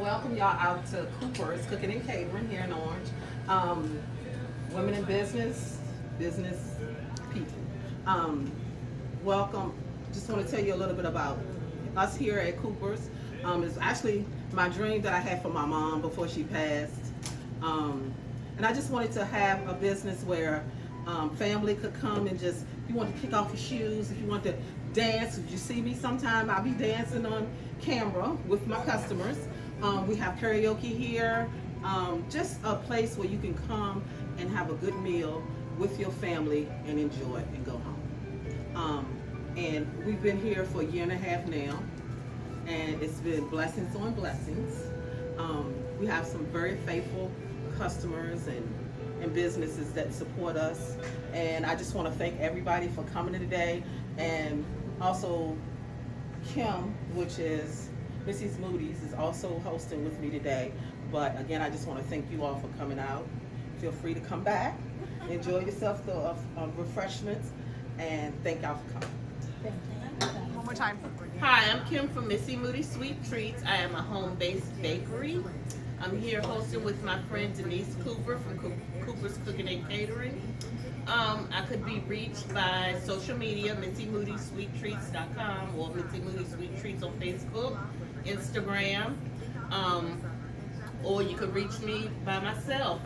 welcome y'all out to Cooper's Cooking and Catering here in Orange. Women in business people. Welcome. Just want to tell you a little bit about us here at Cooper's. It's actually my dream that I had for my mom before she passed. And I just wanted to have a business where family could come and just, if you want to kick off your shoes, if you want to dance, if you see me sometime, I'll be dancing on camera with my customers. We have karaoke here, just a place where you can come and have a good meal with your family and enjoy it and go home. And we've been here for a year and a half now, and it's been blessings on blessings. We have some very faithful customers and businesses that support us, and I just want to thank everybody for coming today, and also Kim, which is Missy's Moodies, is also hosting with me today. But again, I just want to thank you all for coming out. Feel free to come back, enjoy yourself, the refreshments, and thank y'all for coming. One more time. Hi, I'm Kim from Missy Moodies Sweet Treats. I am a home-based bakery. I'm here hosting with my friend Denise Cooper from Cooper's Cooking and Catering. I could be reached by social media, MissyMoodiesSweetTreats.com or Missy Moodies Sweet Treats on Facebook, Instagram, or you could reach me by myself,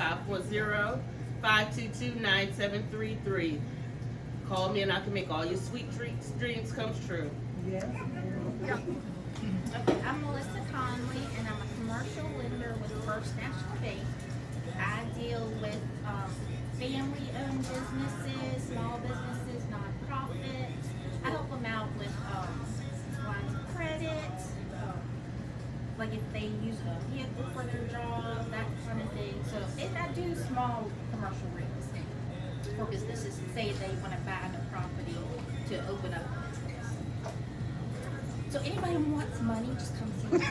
540-522-9733. Call me and I can make all your sweet treats dreams come true. Yeah. Okay, I'm Melissa Conley, and I'm a commercial lender with First National Bank. I deal with family-owned businesses, small businesses, nonprofits. I help them out with lines of credit, like if they use a vehicle for their job, that kind of thing. So if I do small commercial real estate for businesses, say they want to buy a property to open up a business. So anybody who wants money, just come see me.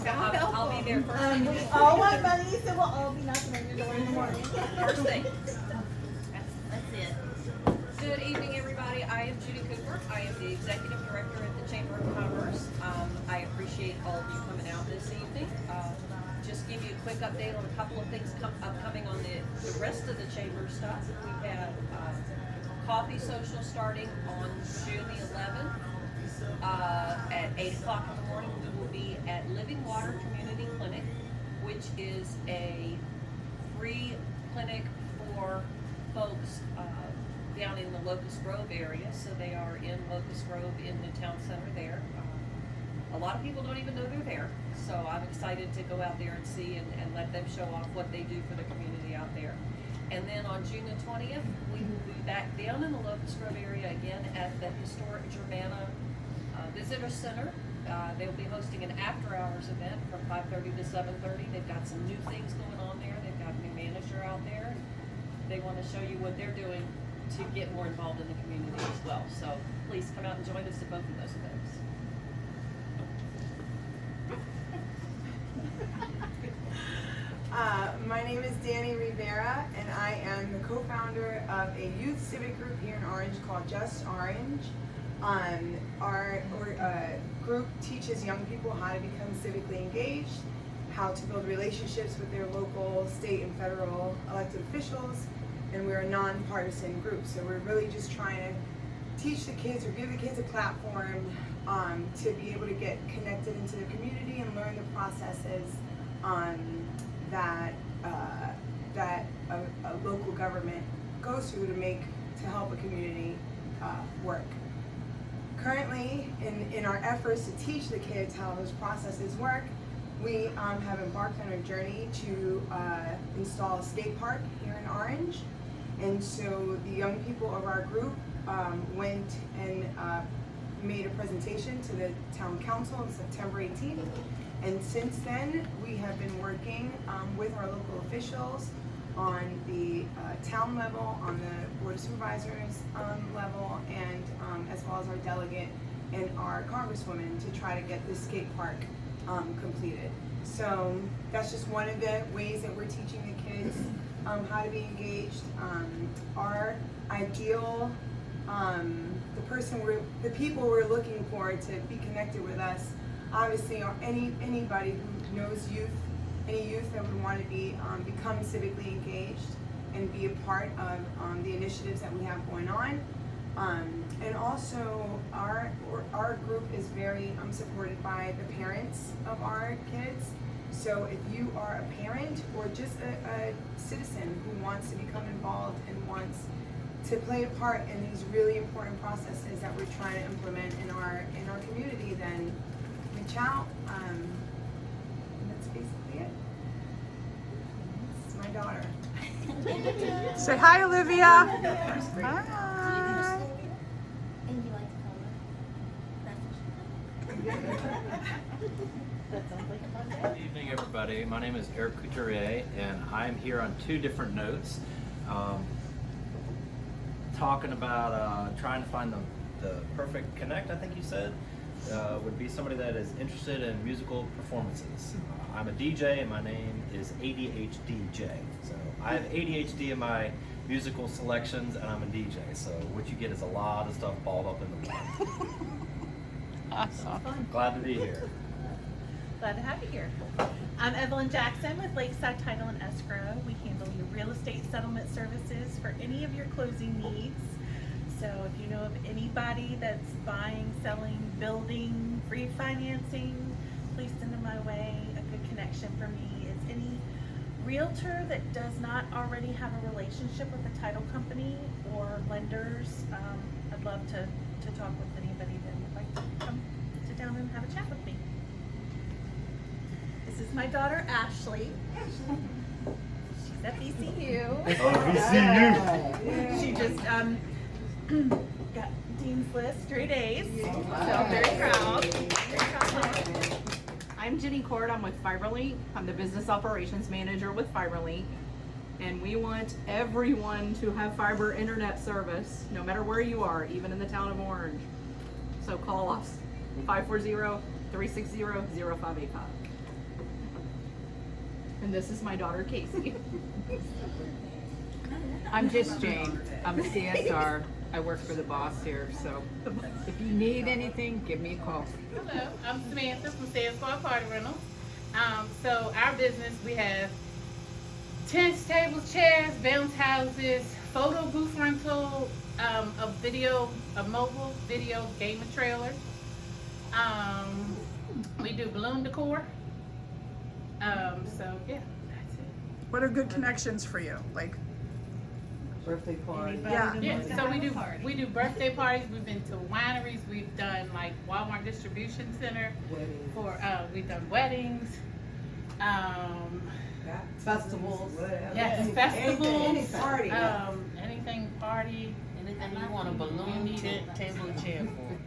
I'll be there first thing. We all want money, so we'll all be knocking on your door in the morning. First thing. That's it. Good evening, everybody. I am Judy Cooper. I am the Executive Director at the Chamber of Commerce. I appreciate all of you coming out this evening. Just give you a quick update on a couple of things upcoming on the rest of the Chamber stuff. We have coffee social starting on June the 11th at 8 o'clock in the morning. We will be at Living Water Community Clinic, which is a free clinic for folks down in the Locust Grove area. So they are in Locust Grove in the town center there. A lot of people don't even know they're there. So I'm excited to go out there and see and let them show off what they do for the community out there. And then on June the 20th, we will be back down in the Locust Grove area again at the historic Germanna Visitor Center. They'll be hosting an after-hours event from 5:30 to 7:30. They've got some new things going on there. They've got a new manager out there. They want to show you what they're doing to get more involved in the community as well. So please come out and join us at both of those events. My name is Danny Rivera, and I am the co-founder of a youth civic group here in Orange called Just Orange. Our group teaches young people how to become civically engaged, how to build relationships with their local, state, and federal elected officials, and we're a nonpartisan group. So we're really just trying to teach the kids or give the kids a platform to be able to get connected into the community and learn the processes that a local government goes through to help a community work. Currently, in our efforts to teach the kids how those processes work, we have embarked on a journey to install a skate park here in Orange. And so the young people of our group went and made a presentation to the town council on September 18th. And since then, we have been working with our local officials on the town level, on the Board of Supervisors level, and as well as our delegate and our congresswoman to try to get this skate park completed. So that's just one of the ways that we're teaching the kids how to be engaged. Our ideal, the people we're looking for to be connected with us obviously anybody who knows youth, any youth that would want to become civically engaged and be a part of the initiatives that we have going on. And also our group is very supported by the parents of our kids. So if you are a parent or just a citizen who wants to become involved and wants to play a part in these really important processes that we're trying to implement in our community, then reach out. And that's basically it. This is my daughter. Say hi, Olivia. Hi. And you like to color? Good evening, everybody. My name is Eric Couturier, and I'm here on two different notes. Talking about trying to find the perfect connect, I think you said, would be somebody that is interested in musical performances. I'm a DJ, and my name is ADHDJ. So I have ADHD in my musical selections, and I'm a DJ. So what you get is a lot of stuff balled up in the one. Awesome. Glad to be here. Glad to have you here. I'm Evelyn Jackson with Lakeside Title and Escrow. We handle your real estate settlement services for any of your closing needs. So if you know of anybody that's buying, selling, building, refinancing, please send them my way. A good connection for me is any realtor that does not already have a relationship with a title company or lenders. I'd love to talk with anybody that would like to come sit down and have a chat with me. This is my daughter, Ashley. She's at VCU. VCU! She just got Dean's List straight A's. So I'm very proud. I'm Jenny Cord. I'm with FiberLink. I'm the business operations manager with FiberLink. And we want everyone to have fiber internet service, no matter where you are, even in the town of Orange. So call us, 540-360-0585. And this is my daughter, Casey. I'm just Jane. I'm a CSR. I work for the boss here, so if you need anything, give me a call. Hello, I'm Samantha from Sales Squad Party Rentals. So our business, we have tents, tables, chairs, bounce houses, photo booth rental, a mobile video gaming trailer. We do balloon decor. So yeah, that's it. What are good connections for you? Like, Birthday party. yeah. Yeah, so we do birthday parties. We've been to wineries. We've done like Walmart distribution center for we've done weddings. Festivals. Yes, festivals. Any party. Anything party. Anything you want a balloon, tent, table, and chair for.